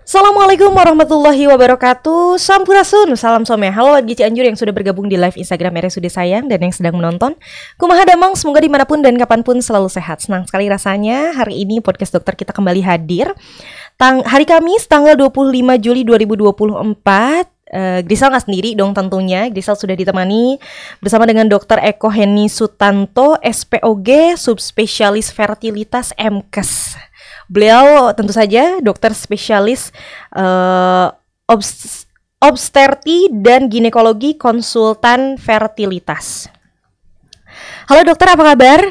Assalamualaikum warahmatullahi wabarakatuh. Sampurasun, salam some. Halo wargi Cianjur yang sudah bergabung di live Instagram RSUD Sayang dan yang sedang menonton. Kumaha damang, semoga dimanapun dan kapanpun selalu sehat. Senang sekali rasanya hari ini podcast dokter kita kembali hadir. Hari Kamis tanggal 25 Juli 2024. Grisel nggak sendiri dong tentunya. Grisel sudah ditemani bersama dengan Dr. Eko Heni Sutanto, SPOG, subspesialis fertilitas MKes. Beliau tentu saja dokter spesialis obstetri dan ginekologi, konsultan fertilitas. Halo dokter, apa kabar?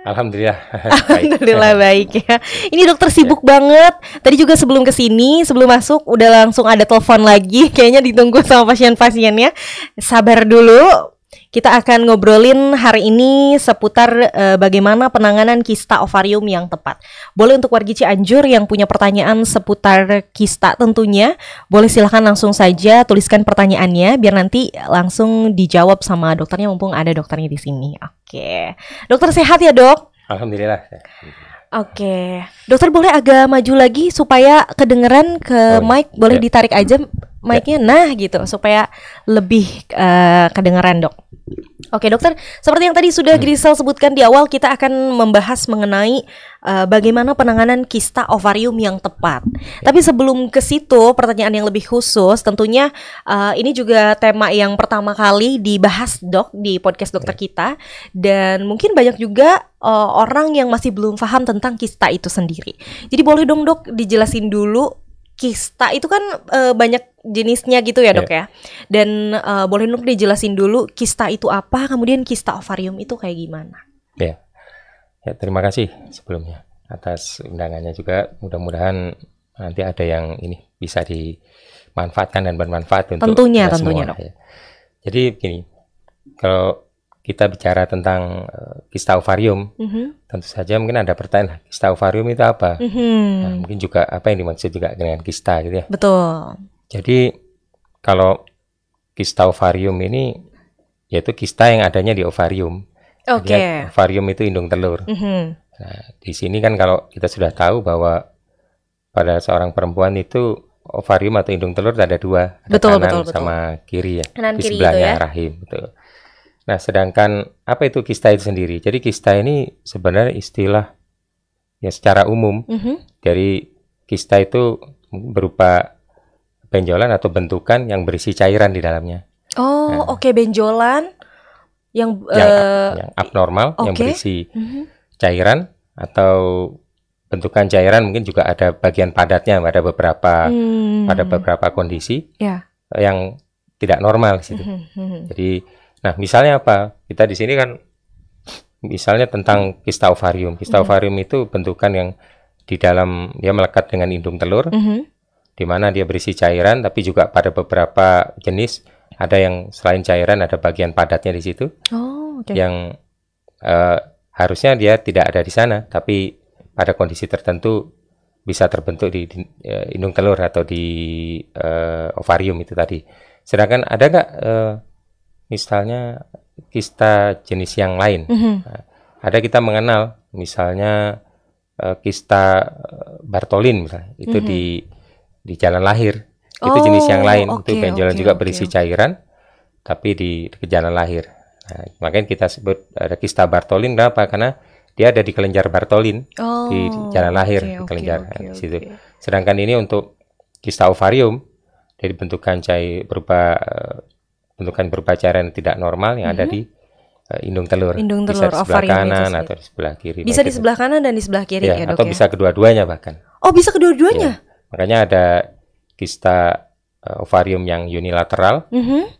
Alhamdulillah. Alhamdulillah baik ya. Ini dokter sibuk banget. Tadi juga sebelum kesini, sebelum masuk udah langsung ada telepon lagi. Kayaknya ditunggu sama pasien-pasiennya. Sabar dulu. Kita akan ngobrolin hari ini seputar bagaimana penanganan kista ovarium yang tepat. Boleh untuk wargi Cianjur yang punya pertanyaan seputar kista tentunya, boleh silahkan langsung saja tuliskan pertanyaannya biar nanti langsung dijawab sama dokternya mumpung ada dokternya di sini. Oke. Dokter sehat ya, Dok? Alhamdulillah. Oke. Dokter boleh agak maju lagi supaya kedengeran ke mic, boleh ditarik aja mic-nya. Nah, gitu supaya lebih kedengeran, Dok. Oke dokter, seperti yang tadi sudah Grisel sebutkan di awal, kita akan membahas mengenai bagaimana penanganan kista ovarium yang tepat. Tapi sebelum ke situ, pertanyaan yang lebih khusus, tentunya ini juga tema yang pertama kali dibahas dok di podcast dokter kita, dan mungkin banyak juga orang yang masih belum paham tentang kista itu sendiri. Jadi boleh dong dok dijelasin dulu. Kista itu kan banyak jenisnya gitu ya dok ya. Dan boleh dong dijelasin dulu kista itu apa, kemudian kista ovarium itu kayak gimana? Ya, terima kasih sebelumnya atas undangannya juga. Mudah-mudahan nanti ada yang ini bisa dimanfaatkan dan bermanfaat untuk tentunya semua, dok. Ya. Jadi begini, kalau kita bicara tentang kista ovarium, tentu saja mungkin ada pertanyaan, kista ovarium itu apa? Nah, mungkin juga apa yang dimaksud juga dengan kista gitu ya. Betul. Jadi kalau kista ovarium ini yaitu kista yang adanya di ovarium. Oke. Ovarium itu indung telur. Nah, di sini kan kalau kita sudah tahu bahwa pada seorang perempuan itu ovarium atau indung telur ada dua, ada kanan sama kiri ya. Kanan di kiri sebelahnya itu ya. Rahim, betul. Nah, sedangkan apa itu kista itu sendiri? Jadi kista ini sebenarnya istilah ya secara umum dari kista itu berupa benjolan atau bentukan yang berisi cairan di dalamnya. Oh, oke, benjolan yang abnormal, yang berisi cairan atau bentukan cairan, mungkin juga ada bagian padatnya, ada beberapa kondisi yang tidak normal di situ. Jadi nah, misalnya apa? Kita di sini kan misalnya tentang kista ovarium. Kista ovarium itu bentukan yang di dalam dia melekat dengan indung telur, di mana dia berisi cairan, tapi juga pada beberapa jenis ada yang selain cairan ada bagian padatnya di situ. Yang harusnya dia tidak ada di sana, tapi pada kondisi tertentu bisa terbentuk di indung telur atau di ovarium itu tadi. Sedangkan ada nggak misalnya kista jenis yang lain? Nah, ada kita mengenal misalnya kista Bartholin misalnya, itu di jalan lahir, itu jenis yang lain, itu benjolan juga berisi cairan tapi di jalan lahir. Nah, makanya kita sebut ada kista Bartholin. Kenapa? Karena dia ada di kelenjar Bartholin, di jalan lahir, di kelenjar di situ. Sedangkan ini untuk kista ovarium, dari bentukan berupa cairan tidak normal yang ada di indung telur. Bisa di sebelah kanan atau di sebelah kiri. Bisa di sebelah kanan dan di sebelah kiri ya dok atau bisa kedua-duanya bahkan. Oh, bisa kedua-duanya? Ya. Makanya ada kista ovarium yang unilateral,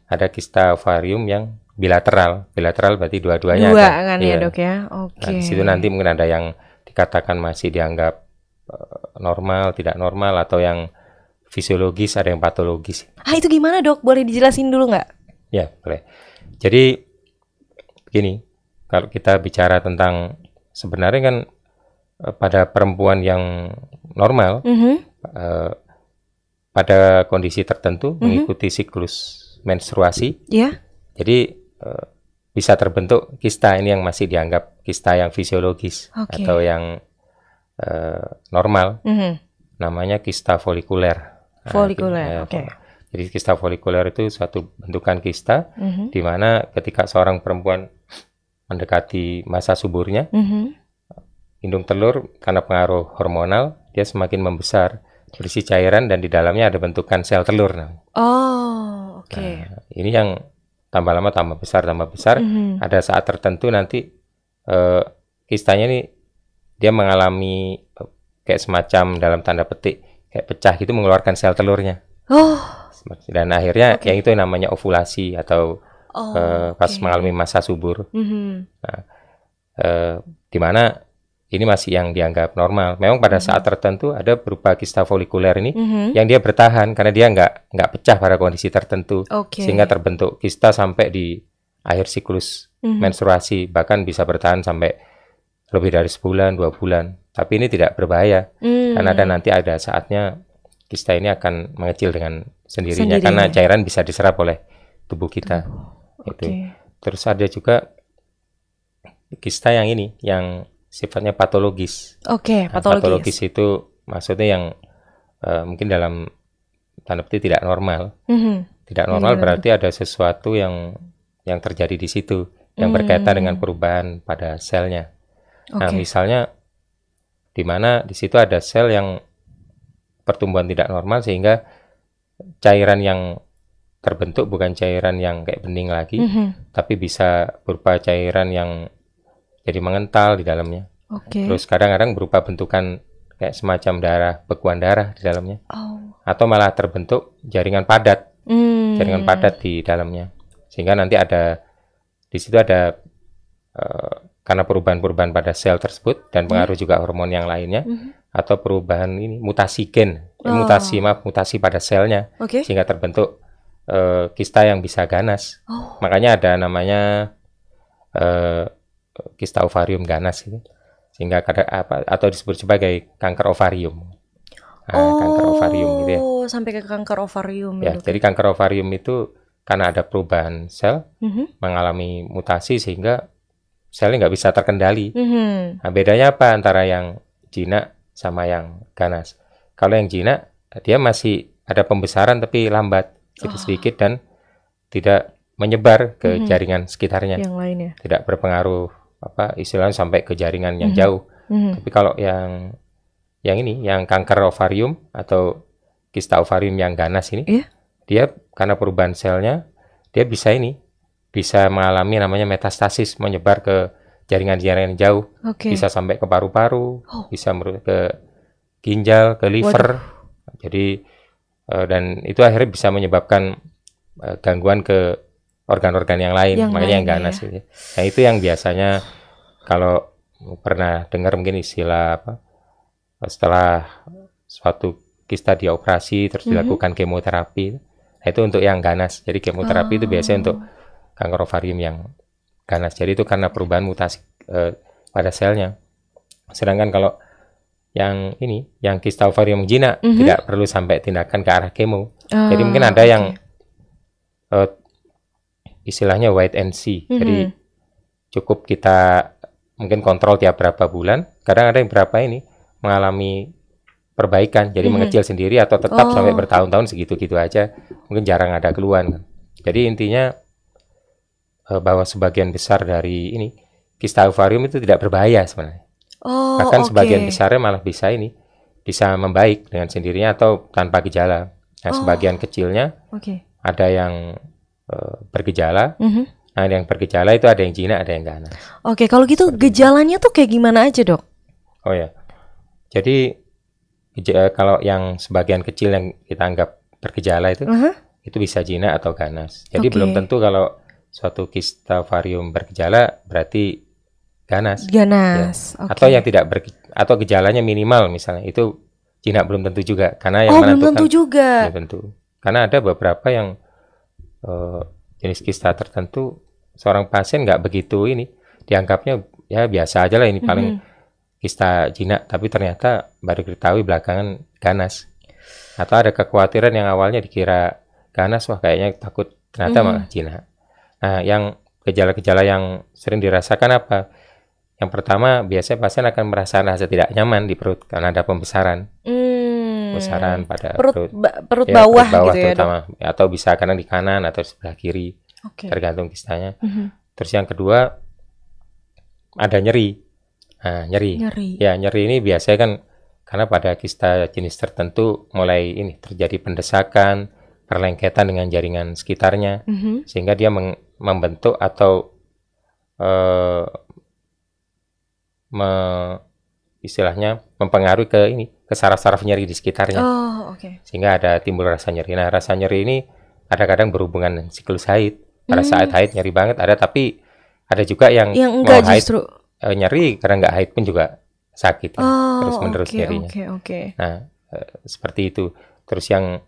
ada kista ovarium yang bilateral. Bilateral berarti dua-duanya ada. Kan ya dok ya. Oke. Nah, di situ nanti mungkin ada yang dikatakan masih dianggap normal, tidak normal, atau yang fisiologis, ada yang patologis. Itu gimana dok? Boleh dijelasin dulu nggak? Ya, boleh. Jadi begini, kalau kita bicara tentang sebenarnya kan pada perempuan yang normal, pada kondisi tertentu mengikuti siklus menstruasi, jadi bisa terbentuk kista ini yang masih dianggap kista yang fisiologis atau yang normal. namanya kista folikuler. Folikuler, oke. Jadi kista folikuler itu suatu bentukan kista di mana ketika seorang perempuan mendekati masa suburnya, indung telur karena pengaruh hormonal dia semakin membesar, berisi cairan dan di dalamnya ada bentukan sel telur. Oh, oke. Nah, ini yang tambah lama tambah besar. Ada saat tertentu nanti kistanya ini dia mengalami kayak semacam dalam tanda petik kayak pecah gitu, mengeluarkan sel telurnya. Dan akhirnya yang itu namanya ovulasi atau pas mengalami masa subur. Nah, di mana ini masih yang dianggap normal. Memang pada saat tertentu ada berupa kista folikuler ini yang dia bertahan karena dia nggak pecah pada kondisi tertentu, sehingga terbentuk kista sampai di akhir siklus menstruasi, bahkan bisa bertahan sampai lebih dari sebulan, 2 bulan. Tapi ini tidak berbahaya karena nanti ada saatnya kista ini akan mengecil dengan sendirinya karena cairan bisa diserap oleh tubuh kita. Itu. Terus ada juga kista yang ini yang sifatnya patologis. Patologis itu maksudnya yang mungkin dalam tanda petik tidak normal. Tidak normal berarti ada sesuatu yang terjadi di situ yang berkaitan dengan perubahan pada selnya. Nah, misalnya di mana di situ ada sel yang pertumbuhan tidak normal sehingga cairan yang terbentuk bukan cairan yang kayak bening lagi, tapi bisa berupa cairan yang jadi mengental di dalamnya. Terus kadang-kadang berupa bentukan kayak semacam darah, bekuan darah di dalamnya. Atau malah terbentuk jaringan padat. Jaringan padat di dalamnya. Sehingga nanti ada di situ ada karena perubahan-perubahan pada sel tersebut dan pengaruh juga hormon yang lainnya atau perubahan ini mutasi gen, mutasi pada selnya sehingga terbentuk kista yang bisa ganas. Makanya ada namanya kista ovarium ganas ini. Sehingga atau disebut sebagai kanker ovarium. Kanker ovarium gitu ya. Sampai ke kanker ovarium ya. Jadi kanker ovarium itu karena ada perubahan sel mengalami mutasi sehingga selnya nggak bisa terkendali. Nah, bedanya apa antara yang jinak sama yang ganas? Kalau yang jinak dia masih ada pembesaran tapi lambat sedikit-sedikit dan tidak menyebar ke jaringan sekitarnya. Yang lainnya. Tidak berpengaruh istilahnya sampai ke jaringan yang jauh. Tapi kalau yang ini, yang kanker ovarium atau kista ovarium yang ganas ini, dia karena perubahan selnya, dia bisa mengalami namanya metastasis, menyebar ke jaringan-jaringan jauh, bisa sampai ke paru-paru, bisa ke ginjal, ke liver. Jadi dan itu akhirnya bisa menyebabkan gangguan ke organ-organ yang lain, makanya yang ganas. Ya. Nah itu yang biasanya kalau pernah dengar mungkin istilah setelah suatu kista dioperasi terus dilakukan kemoterapi, nah itu untuk yang ganas. Jadi kemoterapi itu biasanya untuk kanker ovarium yang ganas. Jadi itu karena perubahan mutasi pada selnya. Sedangkan kalau yang ini, yang kista ovarium jinak tidak perlu sampai tindakan ke arah kemo. Jadi mungkin ada yang istilahnya wait and see. Jadi cukup kita mungkin kontrol tiap berapa bulan. Kadang ada yang berapa ini mengalami perbaikan, jadi mengecil sendiri atau tetap sampai bertahun-tahun segitu-gitu aja. Mungkin jarang ada keluhan. Jadi intinya bahwa sebagian besar dari ini kista ovarium itu tidak berbahaya sebenarnya. Bahkan sebagian besarnya malah bisa membaik dengan sendirinya atau tanpa gejala. Nah, sebagian kecilnya ada yang bergejala. Nah, yang bergejala itu ada yang jinak, ada yang ganas. Kalau gitu gejalanya tuh kayak gimana aja, Dok? Oh ya. Jadi kalau yang sebagian kecil yang kita anggap bergejala itu bisa jinak atau ganas. Jadi belum tentu kalau suatu kista ovarium bergejala berarti ganas. Ya. Atau yang tidak atau gejalanya minimal misalnya, itu jinak belum tentu juga karena yang menentukan belum tentu juga. Belum tentu. Karena ada beberapa yang jenis kista tertentu seorang pasien nggak begitu dianggapnya ya biasa aja lah, ini paling kista jinak, tapi ternyata baru diketahui belakangan ganas. Atau ada kekhawatiran yang awalnya dikira ganas, wah kayaknya takut, ternyata malah jinak. Nah, yang gejala-gejala yang sering dirasakan apa? Yang pertama, biasanya pasien akan merasa tidak nyaman di perut karena ada pembesaran. besaran pada perut bawah gitu ya, terutama, atau bisa karena di kanan atau sebelah kiri, tergantung kistanya. Terus yang kedua ada nyeri. Nah, nyeri. Ya, nyeri ini biasanya kan karena pada kista jenis tertentu mulai ini terjadi pendesakan, perlengketan dengan jaringan sekitarnya, sehingga dia membentuk atau istilahnya mempengaruhi ke saraf-saraf nyeri di sekitarnya. Sehingga ada timbul rasa nyeri. Nah, rasa nyeri ini kadang-kadang berhubungan dengan siklus haid. Pada saat haid nyeri banget ada, tapi ada juga yang enggak haid, justru nyeri karena nggak haid pun juga sakit, terus-menerus nyerinya. Nah, seperti itu. Terus yang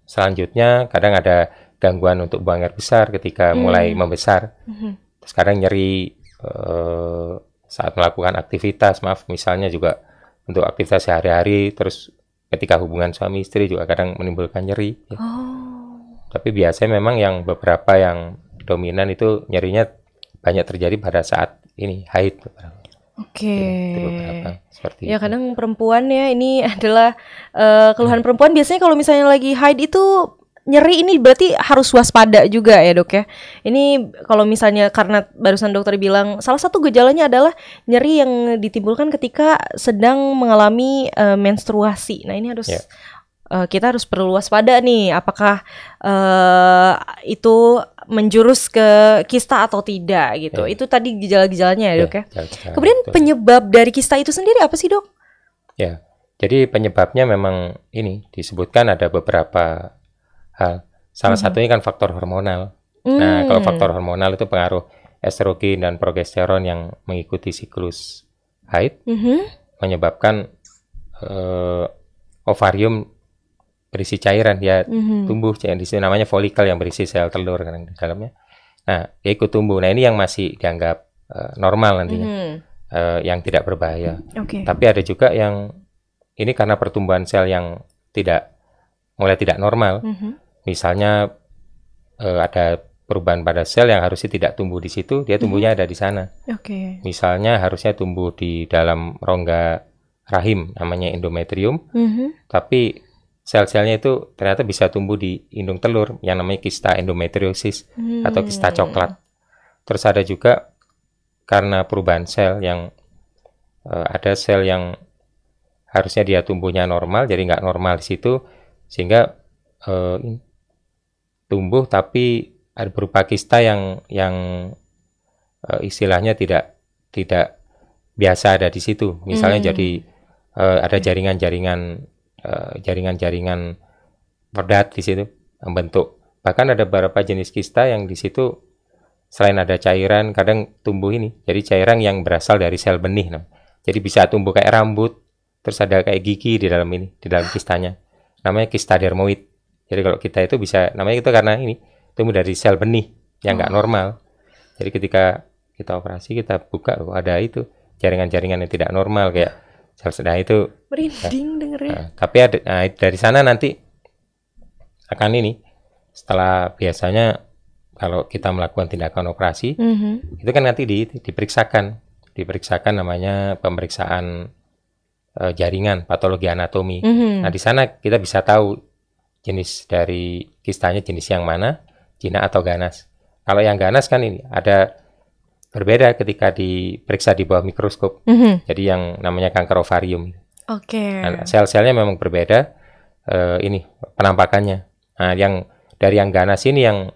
selanjutnya kadang ada gangguan untuk buang air besar ketika mulai membesar. Terus kadang nyeri saat melakukan aktivitas, misalnya juga untuk aktivitas sehari-hari, terus ketika hubungan suami istri juga kadang menimbulkan nyeri. Tapi biasanya memang yang beberapa yang dominan itu nyerinya banyak terjadi pada saat ini haid. Seperti ya, kadang perempuan ya, ini adalah keluhan perempuan. Biasanya kalau misalnya lagi haid itu nyeri, ini berarti harus waspada juga ya, Dok ya. Ini kalau misalnya karena barusan dokter bilang salah satu gejalanya adalah nyeri yang ditimbulkan ketika sedang mengalami menstruasi. Nah, ini harus kita harus perlu waspada nih, apakah itu menjurus ke kista atau tidak gitu. Itu tadi gejala-gejalanya ya, Dok ya. Kemudian penyebab dari kista itu sendiri apa sih, Dok? Ya, jadi penyebabnya memang ini disebutkan ada beberapa hal. Salah satunya kan faktor hormonal. Nah, kalau faktor hormonal itu pengaruh estrogen dan progesteron yang mengikuti siklus haid, menyebabkan ovarium berisi cairan, dia tumbuh, di sini namanya folikel yang berisi sel telur kan di dalamnya. Nah, dia ikut tumbuh. Nah, ini yang masih dianggap normal nantinya, yang tidak berbahaya. Tapi ada juga yang ini karena pertumbuhan sel yang mulai tidak normal. Misalnya ada perubahan pada sel yang harusnya tidak tumbuh di situ, dia tumbuhnya ada di sana. Misalnya harusnya tumbuh di dalam rongga rahim, namanya endometrium, tapi sel-selnya itu ternyata bisa tumbuh di indung telur yang namanya kista endometriosis atau kista coklat. Terus ada juga karena perubahan sel yang ada sel yang harusnya dia tumbuhnya normal, jadi nggak normal di situ, sehingga tumbuh tapi ada berupa kista yang istilahnya tidak biasa ada di situ. Misalnya jadi ada jaringan-jaringan padat di situ membentuk. Bahkan ada beberapa jenis kista yang di situ selain ada cairan kadang tumbuh ini. Jadi cairan yang berasal dari sel benih. Jadi bisa tumbuh kayak rambut, terus ada kayak gigi di dalam kistanya. Namanya kista dermoid. Jadi kalau kita itu bisa namanya itu karena ini tumbuh dari sel benih yang nggak normal. Jadi ketika kita operasi kita buka ada itu jaringan-jaringan yang tidak normal kayak sel itu merinding dengernya. Tapi dari sana nanti akan ini setelah biasanya kalau kita melakukan tindakan operasi itu kan nanti diperiksakan namanya pemeriksaan jaringan patologi anatomi. Nah di sana kita bisa tahu jenis dari kistanya jenis yang mana, jinak atau ganas. Kalau yang ganas kan ini ada berbeda ketika diperiksa di bawah mikroskop. Jadi yang namanya kanker ovarium. Nah, sel-selnya memang berbeda ini penampakannya. Nah, yang dari yang ganas ini yang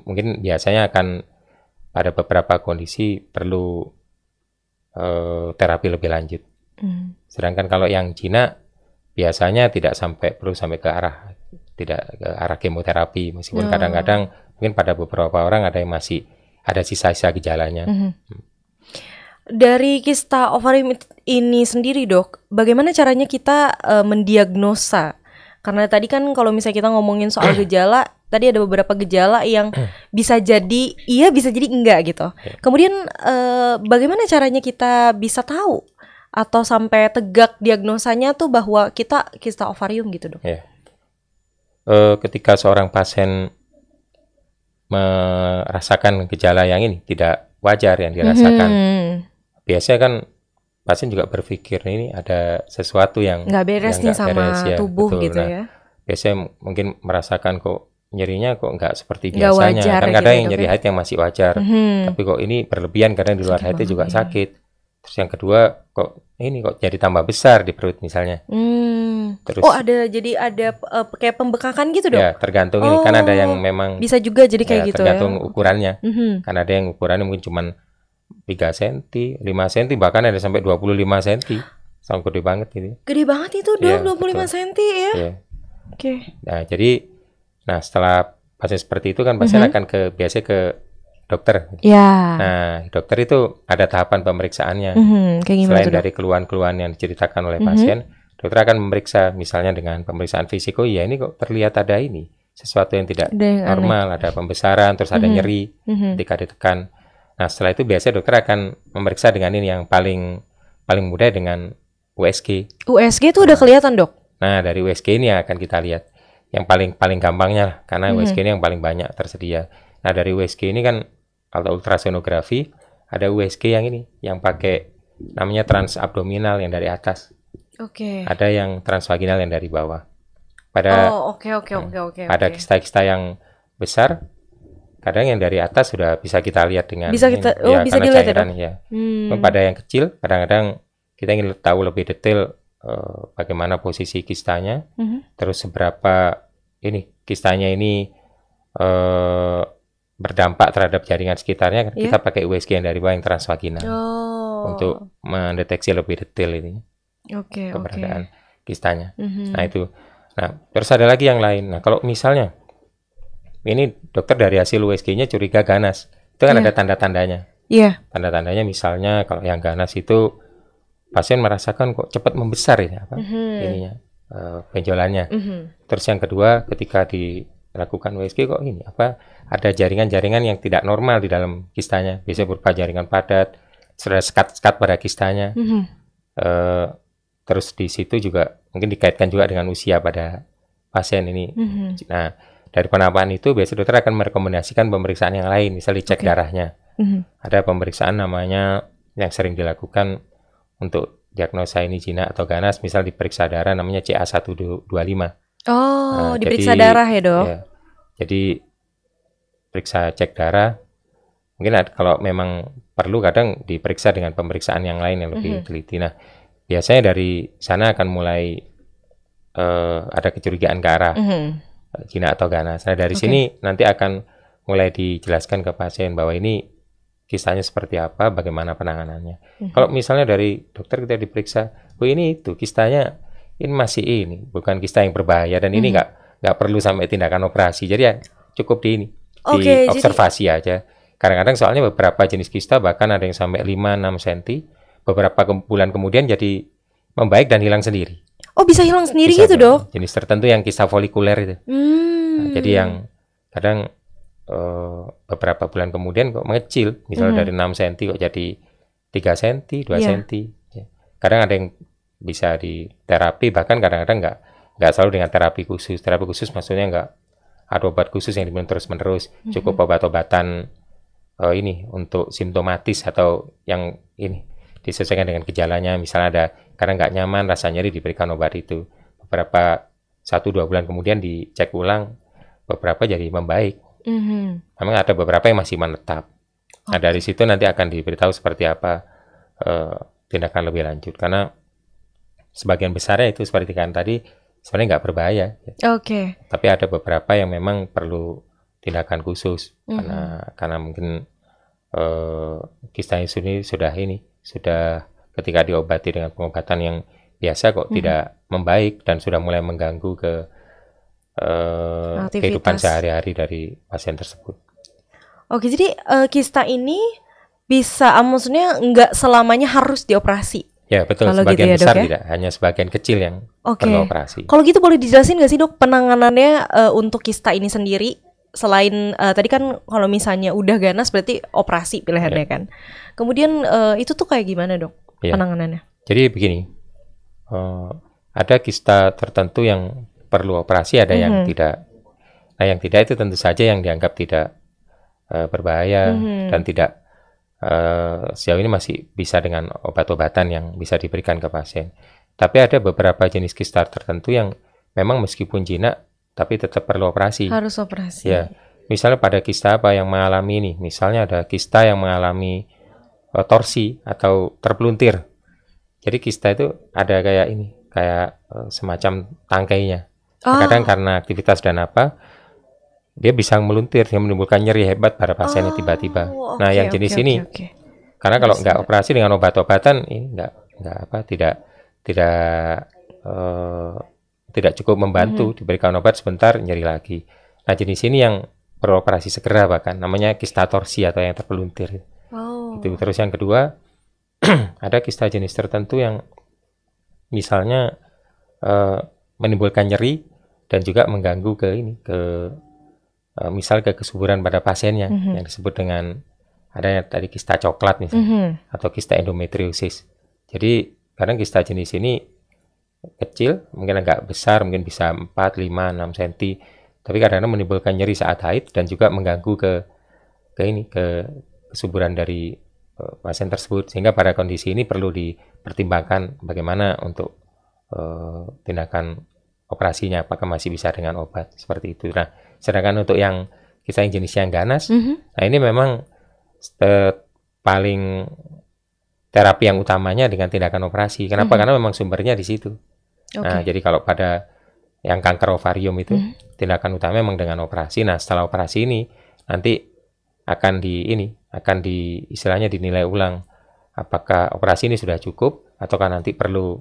mungkin biasanya akan pada beberapa kondisi perlu terapi lebih lanjut. Sedangkan kalau yang jinak biasanya perlu sampai ke arah kemoterapi, meskipun kadang-kadang mungkin pada beberapa orang ada yang masih ada sisa-sisa gejalanya. Dari kista ovarium ini sendiri, Dok, bagaimana caranya kita mendiagnosa? Karena tadi kan kalau misalnya kita ngomongin soal gejala, tadi ada beberapa gejala yang bisa jadi iya, bisa jadi enggak gitu. Kemudian bagaimana caranya kita bisa tahu atau sampai tegak diagnosanya tuh bahwa kita kista ovarium gitu, Dok? Ketika seorang pasien merasakan gejala yang ini tidak wajar yang dirasakan, biasanya kan pasien juga berpikir ini ada sesuatu yang nggak beres nih sama beres, ya, tubuh betul. Gitu ya. Biasanya mungkin merasakan kok nyerinya kok nggak seperti biasanya. Wajar, kan kadang gitu, yang nyeri haid yang masih wajar, tapi kok ini berlebihan, kadang di luar haid itu juga sakit. Terus yang kedua kok ini kok jadi tambah besar di perut misalnya. Terus jadi ada kayak pembekakan gitu dong? Ya tergantung ini kan ada yang memang bisa juga jadi kayak gitu tergantung ukurannya. Kan ada yang ukurannya mungkin cuman 3 cm, 5 cm, bahkan ada sampai 25 cm. Sangat gede banget ini. Gede banget itu dong, 25 cm ya? Iya. Oke. Nah, setelah pasien seperti itu kan pasien akan biasanya ke dokter. Iya. Nah, dokter itu ada tahapan pemeriksaannya. Kayak gimana selain dari keluhan-keluhan yang diceritakan oleh pasien, dokter akan memeriksa misalnya dengan pemeriksaan fisik. Oh iya, ini kok terlihat ada ini sesuatu yang tidak normal, ada pembesaran, terus ada nyeri ketika ditekan. Nah, setelah itu biasanya dokter akan memeriksa dengan ini yang paling mudah dengan USG. USG itu udah kelihatan, Dok? Nah, dari USG ini akan kita lihat yang paling gampangnya lah, karena USG ini yang paling banyak tersedia. Nah, dari USG ini kan atau ultrasonografi, ada USG yang ini yang pakai namanya transabdominal yang dari atas. Oke. Ada yang transvaginal yang dari bawah. Pada pada kista-kista yang besar, kadang yang dari atas sudah bisa kita lihat dengan bisa dilihat cairan ya. Pada yang kecil, kadang-kadang kita ingin tahu lebih detail bagaimana posisi kistanya, terus seberapa ini kistanya ini berdampak terhadap jaringan sekitarnya. Kita pakai USG yang dari bawah yang transvaginal untuk mendeteksi lebih detail ini keberadaan kistanya. Nah itu. Nah terus ada lagi yang lain. Nah kalau misalnya ini dokter dari hasil USG-nya curiga ganas, itu kan ada tanda-tandanya. Tanda-tandanya misalnya kalau yang ganas itu pasien merasakan kok cepat membesar ya ininya benjolannya. Terus yang kedua ketika dilakukan USG kok ini ada jaringan-jaringan yang tidak normal di dalam kistanya, biasanya berupa jaringan padat, sudah sekat-sekat pada kistanya. Terus di situ juga mungkin dikaitkan juga dengan usia pada pasien ini. Nah dari penampakan itu biasanya dokter akan merekomendasikan pemeriksaan yang lain, misalnya dicek darahnya. Ada pemeriksaan namanya yang sering dilakukan untuk diagnosa ini jinak atau ganas, misal diperiksa darah namanya CA125. Diperiksa darah ya, Dok? Ya, jadi periksa cek darah. Mungkin kalau memang perlu kadang diperiksa dengan pemeriksaan yang lain yang lebih teliti. Nah, biasanya dari sana akan mulai ada kecurigaan ke arah jinak atau ganas. Nah, dari sini nanti akan mulai dijelaskan ke pasien bahwa ini kistanya seperti apa, bagaimana penanganannya. Kalau misalnya dari dokter kita diperiksa, ini itu kistanya ini masih ini, bukan kista yang berbahaya dan ini nggak perlu sampai tindakan operasi. Jadi ya cukup di observasi aja. Kadang-kadang soalnya beberapa jenis kista bahkan ada yang sampai 5-6 cm, beberapa bulan kemudian jadi membaik dan hilang sendiri. Oh bisa hilang sendiri bisa, gitu Dok? Jenis tertentu yang kista folikuler itu. Nah, jadi yang kadang beberapa bulan kemudian kok mengecil, misalnya dari 6 cm kok jadi 3 cm, 2 cm. Ya. Kadang ada yang bisa di terapi, bahkan kadang-kadang nggak selalu dengan terapi khusus. Terapi khusus maksudnya nggak ada obat khusus yang diminum terus-menerus, cukup obat-obatan ini untuk simptomatis atau yang ini disesuaikan dengan gejalanya. Misalnya ada karena nggak nyaman, rasa nyeri, diberikan obat itu. Beberapa 1-2 bulan kemudian dicek ulang, beberapa jadi membaik. Memang ada beberapa yang masih menetap. Nah dari situ nanti akan diberitahu seperti apa tindakan lebih lanjut. Karena sebagian besarnya itu seperti kan tadi sebenarnya nggak berbahaya. Tapi ada beberapa yang memang perlu tindakan khusus karena mungkin kistanya sudah ketika diobati dengan pengobatan yang biasa kok tidak membaik dan sudah mulai mengganggu ke kehidupan sehari-hari dari pasien tersebut. Oke, jadi kista ini bisa, maksudnya nggak selamanya harus dioperasi. Ya betul, kalau sebagian gitu ya, besar Dok, ya? Tidak, hanya sebagian kecil yang perlu operasi. Kalau gitu boleh dijelasin nggak sih Dok penanganannya untuk kista ini sendiri? Selain tadi kan kalau misalnya udah ganas berarti operasi pilihannya kan. Kemudian itu tuh kayak gimana Dok penanganannya? Jadi begini, ada kista tertentu yang perlu operasi, ada yang tidak. Nah yang tidak itu tentu saja yang dianggap tidak berbahaya dan tidak sejauh ini masih bisa dengan obat-obatan yang bisa diberikan ke pasien. Tapi ada beberapa jenis kista tertentu yang memang meskipun jinak tapi tetap perlu operasi. Harus operasi. Ya, misalnya pada kista apa yang mengalami ini? Misalnya ada kista yang mengalami torsi atau terpeluntir. Jadi kista itu ada kayak ini, kayak semacam tangkainya. Kadang karena aktivitas dan apa, dia bisa meluntir, dia menimbulkan nyeri hebat pada pasien yang tiba-tiba. Nah, yang jenis ini, karena kalau nggak operasi dengan obat-obatan, ini tidak cukup membantu, diberikan obat sebentar nyeri lagi. Nah, jenis ini yang perlu operasi segera bahkan, namanya kista torsi atau yang terpeluntir. Itu. Terus yang kedua, ada kista jenis tertentu yang misalnya menimbulkan nyeri dan juga mengganggu misal ke kesuburan pada pasiennya yang disebut dengan adanya tadi kista coklat misalnya atau kista endometriosis. Jadi kadang kista jenis ini kecil, mungkin agak besar, mungkin bisa 4, 5, 6 cm, tapi kadang-kadang menimbulkan nyeri saat haid dan juga mengganggu ke kesuburan dari pasien tersebut, sehingga pada kondisi ini perlu dipertimbangkan bagaimana untuk tindakan operasinya, apakah masih bisa dengan obat seperti itu. Nah, sedangkan untuk yang kista yang jenisnya yang ganas, nah ini memang paling terapi yang utamanya dengan tindakan operasi. Kenapa? Karena memang sumbernya di situ. Nah, jadi kalau pada yang kanker ovarium itu tindakan utama memang dengan operasi. Nah, setelah operasi ini nanti akan istilahnya dinilai ulang apakah operasi ini sudah cukup ataukah nanti perlu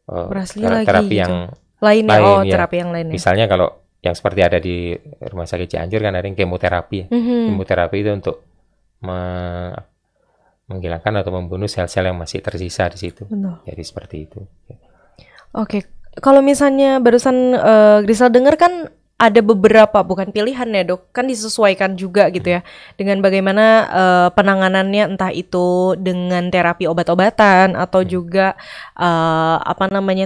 terapi gitu. Yang lain, terapi yang lain. Misalnya kalau yang seperti ada di Rumah Sakit Cianjur kan ada yang kemoterapi. Kemoterapi itu untuk menghilangkan atau membunuh sel-sel yang masih tersisa di situ. Jadi seperti itu. Oke, kalau misalnya barusan Grisel dengar kan ada beberapa, bukan pilihan ya dok, kan disesuaikan juga gitu ya dengan bagaimana penanganannya, entah itu dengan terapi obat-obatan atau juga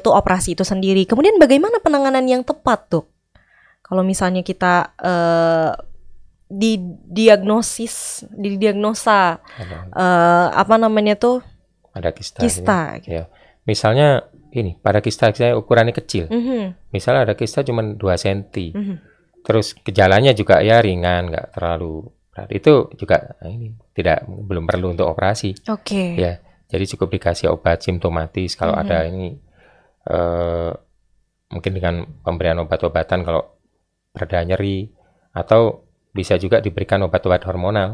operasi itu sendiri. Kemudian bagaimana penanganan yang tepat dok? Kalau misalnya kita didiagnosa ada kista gitu. Ya. Misalnya ini pada kista ukurannya kecil. Misalnya ada kista cuma 2 cm. Terus gejalanya juga ya ringan, nggak terlalu berat. Itu juga belum perlu untuk operasi. Ya, jadi cukup dikasih obat simptomatis kalau ada ini mungkin dengan pemberian obat-obatan kalau reda nyeri, atau bisa juga diberikan obat-obat hormonal.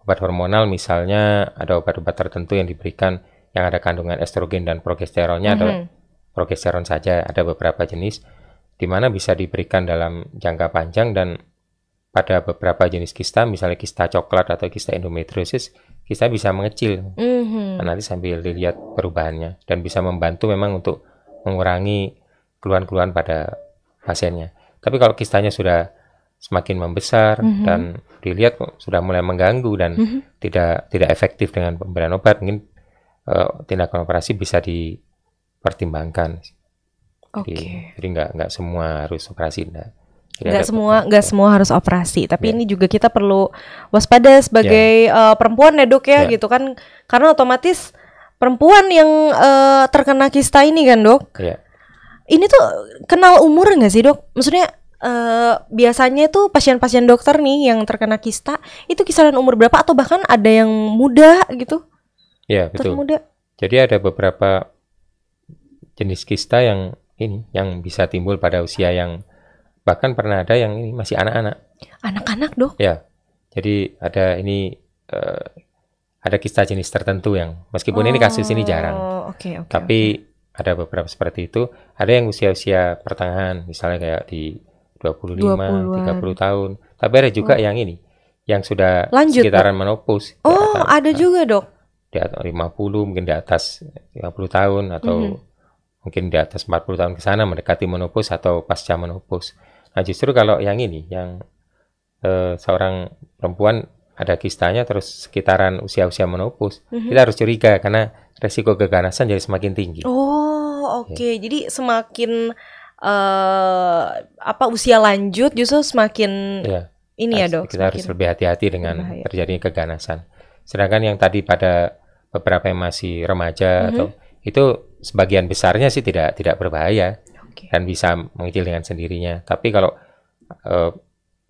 Obat hormonal misalnya ada obat-obat tertentu yang diberikan yang ada kandungan estrogen dan progesteronnya, atau progesteron saja, ada beberapa jenis di mana bisa diberikan dalam jangka panjang, dan pada beberapa jenis kista, misalnya kista coklat atau kista endometriosis, kista bisa mengecil. Nah, nanti sambil dilihat perubahannya dan bisa membantu memang untuk mengurangi keluhan-keluhan pada pasiennya. Tapi kalau kistanya sudah semakin membesar dan dilihat sudah mulai mengganggu dan tidak efektif dengan pemberian obat, mungkin tindakan operasi bisa dipertimbangkan. Jadi nggak semua harus operasi, nggak semua harus operasi. Tapi ini juga kita perlu waspada sebagai perempuan ya dok ya, gitu kan, karena otomatis perempuan yang terkena kista ini kan dok. Ini tuh kenal umur nggak sih dok? Maksudnya biasanya tuh pasien-pasien dokter nih yang terkena kista itu kisaran umur berapa, atau bahkan ada yang muda gitu? Ya betul. Muda. Jadi ada beberapa jenis kista yang bisa timbul pada usia yang bahkan pernah ada yang ini masih anak-anak. Anak-anak dok? Ya. Jadi ada ada kista jenis tertentu yang meskipun ini kasus ini jarang. Tapi ada beberapa seperti itu. Ada yang usia-usia pertengahan, misalnya kayak di 25, 30 tahun. Tapi ada juga yang yang sudah lanjut, sekitaran menopause. Ada juga dok. Di atas 50, mungkin di atas 50 tahun, atau mungkin di atas 40 tahun ke sana mendekati menopause atau pasca menopause. Nah, justru kalau yang seorang perempuan ada kistanya terus sekitaran usia-usia menopause, kita harus curiga karena resiko keganasan jadi semakin tinggi. Jadi semakin usia lanjut justru semakin ya dok. Kita harus lebih hati-hati dengan terjadinya keganasan. Sedangkan yang tadi pada beberapa yang masih remaja atau itu sebagian besarnya sih tidak berbahaya dan bisa mengecil dengan sendirinya. Tapi kalau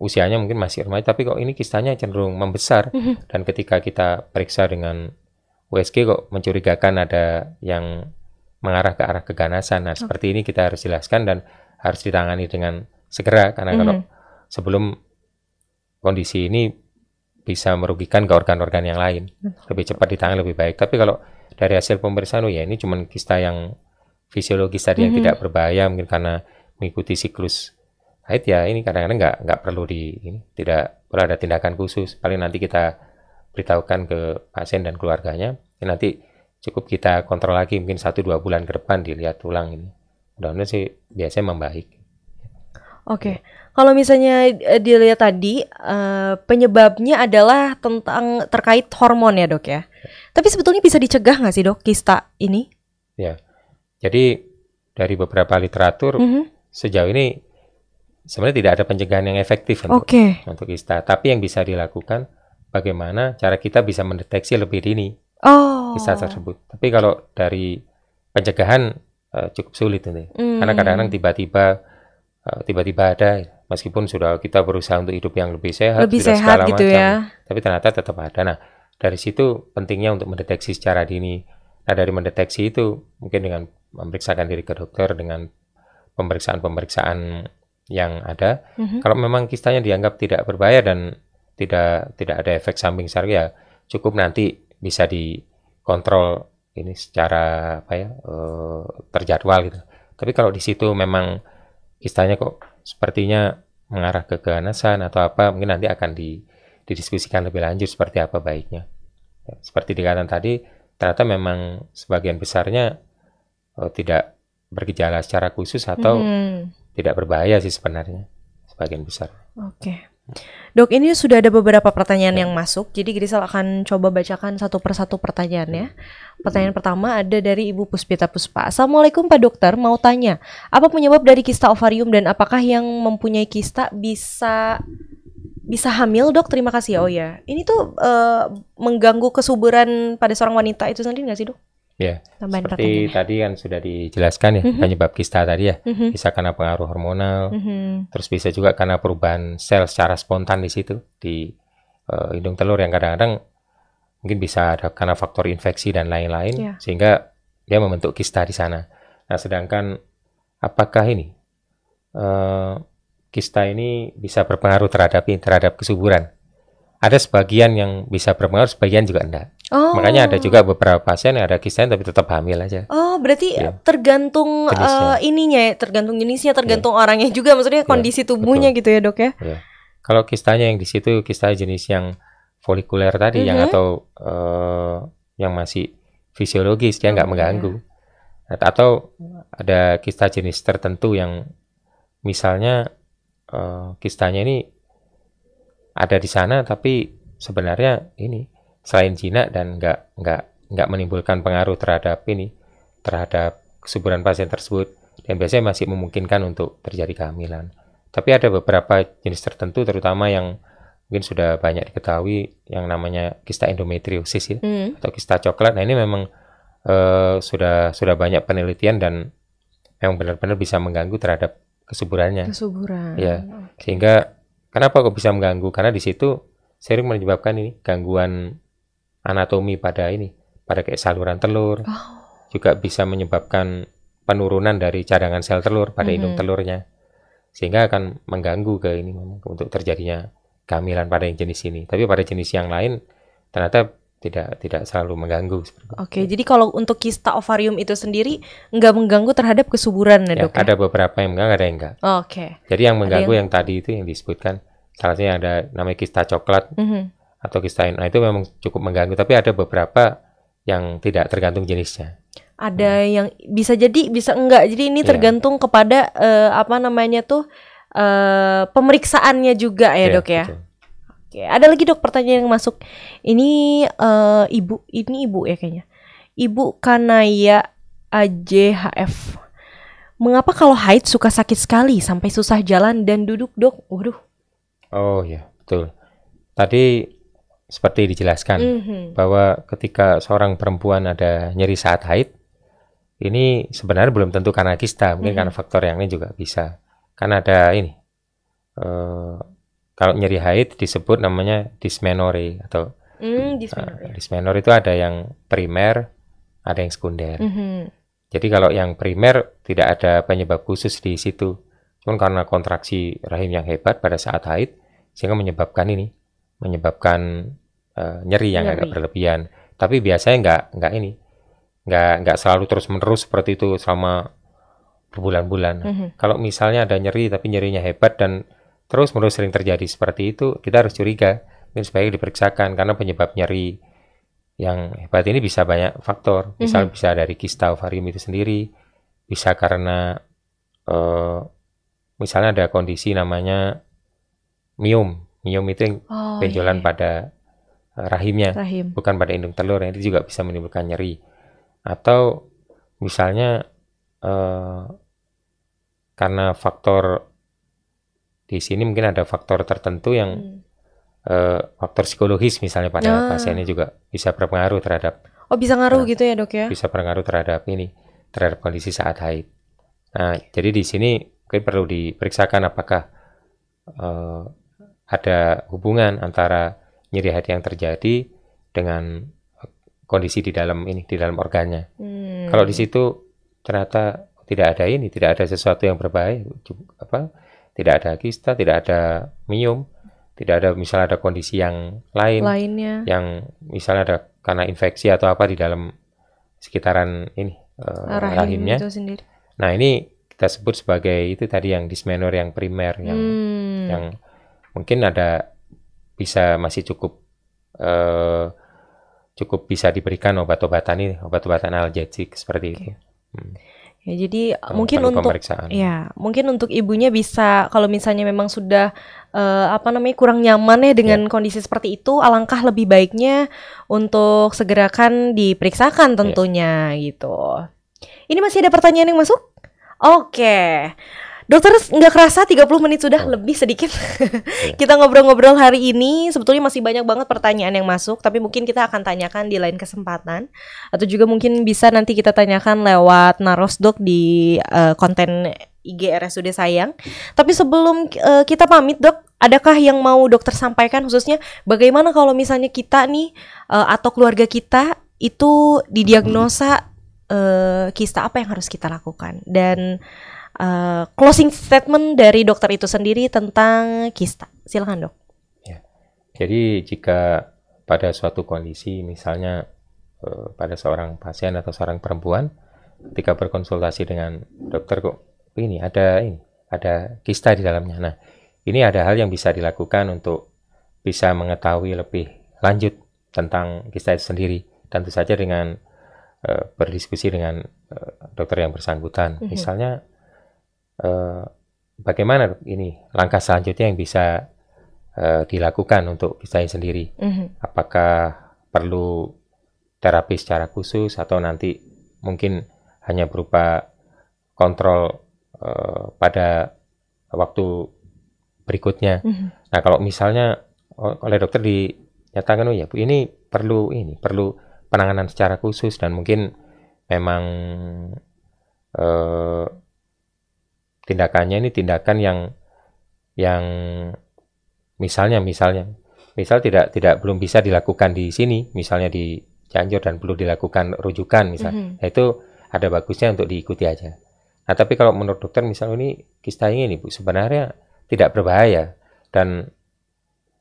usianya mungkin masih remaja, tapi kok ini kistanya cenderung membesar dan ketika kita periksa dengan USG kok mencurigakan ada yang mengarah ke arah keganasan. Nah, seperti ini kita harus jelaskan dan harus ditangani dengan segera karena kalau sebelum kondisi ini bisa merugikan ke organ-organ yang lain. Lebih cepat ditangani lebih baik. Tapi kalau dari hasil pemeriksaan ya ini cuma kista yang fisiologis tadi yang tidak berbahaya mungkin karena mengikuti siklus haid ya ini kadang-kadang nggak perlu tidak perlu ada tindakan khusus. Paling nanti kita beritahukan ke pasien dan keluarganya. Nanti cukup kita kontrol lagi mungkin 1-2 bulan ke depan dilihat ulang ini. Mudah-mudahan sih biasanya membaik. Oke. Kalau misalnya dilihat tadi penyebabnya adalah terkait hormon ya dok ya. Tapi sebetulnya bisa dicegah nggak sih dok kista ini? Ya. Jadi dari beberapa literatur sejauh ini sebenarnya tidak ada pencegahan yang efektif untuk kista. Tapi yang bisa dilakukan bagaimana cara kita bisa mendeteksi lebih dini kista tersebut. Tapi kalau dari pencegahan cukup sulit ini, karena kadang-kadang tiba-tiba ada, meskipun sudah kita berusaha untuk hidup yang lebih sehat segala gitu macam, ya. tapi ternyata tetap ada. Nah, dari situ pentingnya untuk mendeteksi secara dini. Nah, dari mendeteksi itu mungkin dengan memeriksakan diri ke dokter dengan pemeriksaan yang ada. Kalau memang kistanya dianggap tidak berbahaya dan tidak ada efek samping besar ya cukup nanti bisa dikontrol ini secara terjadwal gitu. Tapi kalau di situ memang kistanya kok sepertinya mengarah ke keganasan atau apa, mungkin nanti akan didiskusikan lebih lanjut seperti apa baiknya. Ya, seperti dikatakan tadi, ternyata memang sebagian besarnya tidak bergejala secara khusus atau tidak berbahaya sih sebenarnya sebagian besar. Oke. Dok, ini sudah ada beberapa pertanyaan yang masuk, jadi Grisel akan coba bacakan satu persatu pertanyaannya. Pertanyaan pertama ada dari Ibu Puspita Puspa. Assalamualaikum Pak Dokter, mau tanya, apa penyebab dari kista ovarium dan apakah yang mempunyai kista bisa hamil dok? Terima kasih. Oh ya, ini tuh mengganggu kesuburan pada seorang wanita itu sendiri nggak sih dok? Ya, seperti tadi kan sudah dijelaskan ya penyebab kista tadi ya, bisa karena pengaruh hormonal, terus bisa juga karena perubahan sel secara spontan di situ di hidung telur yang kadang-kadang mungkin bisa ada karena faktor infeksi dan lain-lain sehingga dia membentuk kista di sana. Nah, sedangkan apakah ini kista ini bisa berpengaruh terhadap kesuburan? Ada sebagian yang bisa berpengaruh, sebagian juga enggak. Makanya ada juga beberapa pasien yang ada kista tapi tetap hamil aja. Oh, berarti tergantung ininya ya, tergantung jenisnya, tergantung orangnya juga, maksudnya kondisi tubuhnya betul. Gitu ya dok ya? Ya. Kalau kistanya yang di situ kista jenis yang folikuler tadi, yang atau yang masih fisiologis, dia nggak mengganggu. Atau ada kista jenis tertentu yang misalnya kistanya ini ada di sana tapi sebenarnya ini selain jinak dan nggak menimbulkan pengaruh terhadap kesuburan pasien tersebut dan biasanya masih memungkinkan untuk terjadi kehamilan. Tapi ada beberapa jenis tertentu terutama yang mungkin sudah banyak diketahui yang namanya kista endometriosis ya, atau kista coklat. Nah, ini memang sudah banyak penelitian dan memang benar-benar bisa mengganggu terhadap kesuburannya. Ya. Sehingga kenapa kok bisa mengganggu? Karena di situ sering menyebabkan ini gangguan anatomi pada kayak saluran telur. Juga bisa menyebabkan penurunan dari cadangan sel telur pada hidung telurnya. Sehingga akan mengganggu untuk terjadinya kehamilan pada yang jenis ini. Tapi pada jenis yang lain ternyata tidak selalu mengganggu. Oke, jadi kalau untuk kista ovarium itu sendiri nggak mengganggu terhadap kesuburan ya dok? Ada beberapa yang mengganggu, ada yang enggak. Oke. Jadi yang mengganggu yang tadi itu yang disebutkan, salah satunya ada namanya kista coklat atau kista, nah itu memang cukup mengganggu. Tapi ada beberapa yang tidak, tergantung jenisnya. Ada yang bisa jadi, bisa enggak. Jadi ini tergantung kepada pemeriksaannya juga ya dok ya. Betul. Oke, ada lagi dok pertanyaan yang masuk. Ini ibu ya kayaknya. Ibu Kanaya AJHF. Mengapa kalau haid suka sakit sekali sampai susah jalan dan duduk dok? Waduh. Oh ya, betul. Tadi seperti dijelaskan bahwa ketika seorang perempuan ada nyeri saat haid, ini sebenarnya belum tentu karena kista, mungkin karena faktor yang lain juga bisa. Karena ada ini, kalau nyeri haid disebut namanya dysmenorrhea atau dysmenorrhea itu ada yang primer, ada yang sekunder. Jadi kalau yang primer tidak ada penyebab khusus di situ, cuma karena kontraksi rahim yang hebat pada saat haid sehingga menyebabkan nyeri yang agak berlebihan. Tapi biasanya nggak selalu terus menerus seperti itu selama berbulan-bulan. Kalau misalnya ada nyeri tapi nyerinya hebat dan terus menerus sering terjadi seperti itu, kita harus curiga, mungkin sebaiknya diperiksakan karena penyebab nyeri yang hebat ini bisa banyak faktor. Misal bisa dari kista ovarium itu sendiri, bisa karena misalnya ada kondisi namanya miom itu yang benjolan pada rahimnya, bukan pada indung telur, yang itu juga bisa menimbulkan nyeri. Atau misalnya karena faktor di sini mungkin ada faktor tertentu yang faktor psikologis misalnya pada pasiennya juga bisa berpengaruh terhadap bisa ngaruh gitu ya dok ya? Bisa berpengaruh terhadap kondisi saat haid. Nah, jadi di sini mungkin perlu diperiksakan apakah ada hubungan antara nyeri haid yang terjadi dengan kondisi di dalam organnya. Kalau di situ ternyata tidak ada sesuatu yang berbahaya, tidak ada kista, tidak ada miom, tidak ada misalnya ada kondisi yang lainnya yang misalnya ada karena infeksi atau apa di dalam sekitaran rahimnya. Itu sendiri. Nah, ini kita sebut sebagai itu tadi yang dysmenorrhea yang primer yang mungkin bisa masih cukup bisa diberikan obat-obatan analgesik seperti itu. Ya, jadi mungkin untuk ibunya bisa kalau misalnya memang sudah kurang nyaman ya dengan kondisi seperti itu, alangkah lebih baiknya untuk segerakan diperiksakan tentunya gitu. Ini masih ada pertanyaan yang masuk? Oke. Dokter, nggak kerasa 30 menit sudah lebih sedikit. Kita ngobrol-ngobrol hari ini. Sebetulnya masih banyak banget pertanyaan yang masuk, tapi mungkin kita akan tanyakan di lain kesempatan. Atau juga mungkin bisa nanti kita tanyakan lewat Naros Dok di konten IG RSUD Sayang. Tapi sebelum kita pamit dok, adakah yang mau dokter sampaikan khususnya bagaimana kalau misalnya kita nih atau keluarga kita itu didiagnosa kista, apa yang harus kita lakukan? Dan closing statement dari dokter itu sendiri tentang kista. Silakan dok. Ya. Jadi jika pada suatu kondisi misalnya pada seorang pasien atau seorang perempuan ketika berkonsultasi dengan dokter kok ada kista di dalamnya. Nah, ini ada hal yang bisa dilakukan untuk bisa mengetahui lebih lanjut tentang kista itu sendiri. Tentu saja dengan berdiskusi dengan dokter yang bersangkutan. Misalnya bagaimana langkah selanjutnya yang bisa dilakukan untuk kista sendiri. Apakah perlu terapi secara khusus atau nanti mungkin hanya berupa kontrol pada waktu berikutnya. Nah, kalau misalnya oleh dokter dinyatakan Bu, ini perlu penanganan secara khusus dan mungkin memang tindakannya tindakan yang misal tidak belum bisa dilakukan di sini, misalnya di Cianjur dan perlu dilakukan rujukan misalnya. Nah, itu ada bagusnya untuk diikuti aja. Nah, tapi kalau menurut dokter misalnya ini kista ini Bu sebenarnya tidak berbahaya dan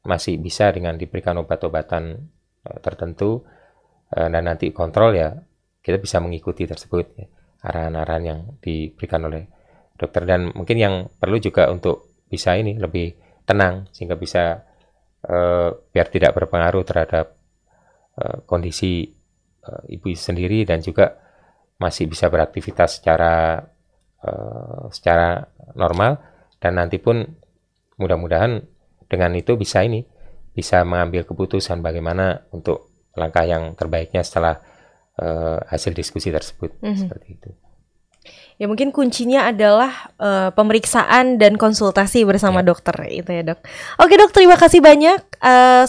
masih bisa dengan diberikan obat-obatan tertentu dan nanti kontrol ya kita bisa mengikuti tersebut ya, arahan-arahan yang diberikan oleh dokter. Dan mungkin yang perlu juga untuk bisa lebih tenang sehingga bisa biar tidak berpengaruh terhadap kondisi ibu sendiri dan juga masih bisa beraktivitas secara normal dan nanti pun mudah-mudahan dengan itu bisa mengambil keputusan bagaimana untuk langkah yang terbaiknya setelah hasil diskusi tersebut seperti itu. Ya mungkin kuncinya adalah pemeriksaan dan konsultasi bersama dokter itu ya dok. Oke dok, terima kasih banyak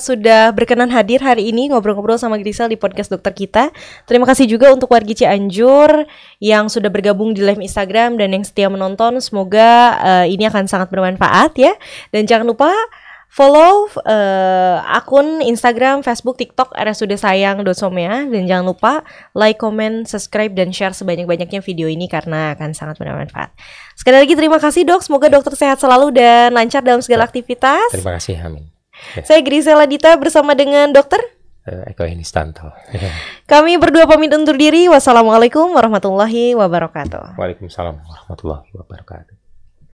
sudah berkenan hadir hari ini ngobrol-ngobrol sama Grisel di podcast dokter kita. Terima kasih juga untuk wargi Cianjur yang sudah bergabung di live Instagram dan yang setia menonton. Semoga ini akan sangat bermanfaat ya. Dan jangan lupa follow akun Instagram, Facebook, TikTok RSUD Sayang Dosomea. Dan jangan lupa like, comment, subscribe, dan share sebanyak-banyaknya video ini karena akan sangat bermanfaat. Sekali lagi terima kasih dok. Semoga dokter sehat selalu dan lancar dalam segala aktivitas. Terima kasih, amin. Saya Grisel Adita bersama dengan dokter Eko Henistanto. Kami berdua pamit undur diri. Wassalamualaikum warahmatullahi wabarakatuh. Waalaikumsalam warahmatullahi wabarakatuh.